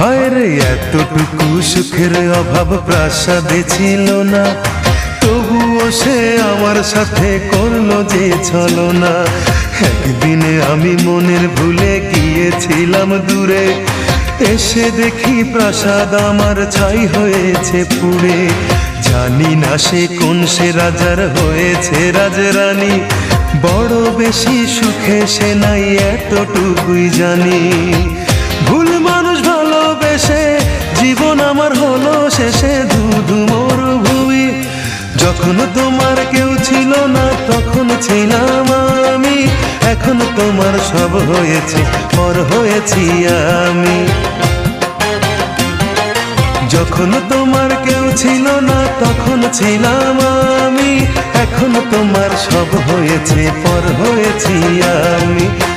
হায় রে এতটুকু সুখের অভাব প্রাসাদে ছিল না, তবুও সে আমার সাথে করলো যে ছলনা। একদিনে আমি মনের ভুলে গিয়েছিলাম দূরে, এসে দেখি প্রাসাদ আমার ছাই হয়েছে পুড়ে। জানি না সে কোন সে রাজার হয়েছে রাজরানী, বড় বেশি সুখে সে নাই এতটুকুই জানি। ভুল মানুষ ভালোবেসে জীবন আমার হলো শেষে ধুধু মরুভূমি। যখন তোমার কেউ ছিল না তখন ছিলাম আমি, এখন তোমার সব হয়েছে পর হয়েছি আমি। যখন তোমার কেউ ছিল না তখন ছিলাম আমি, এখন তোমার সব হয়েছে পর হয়েছি আমি।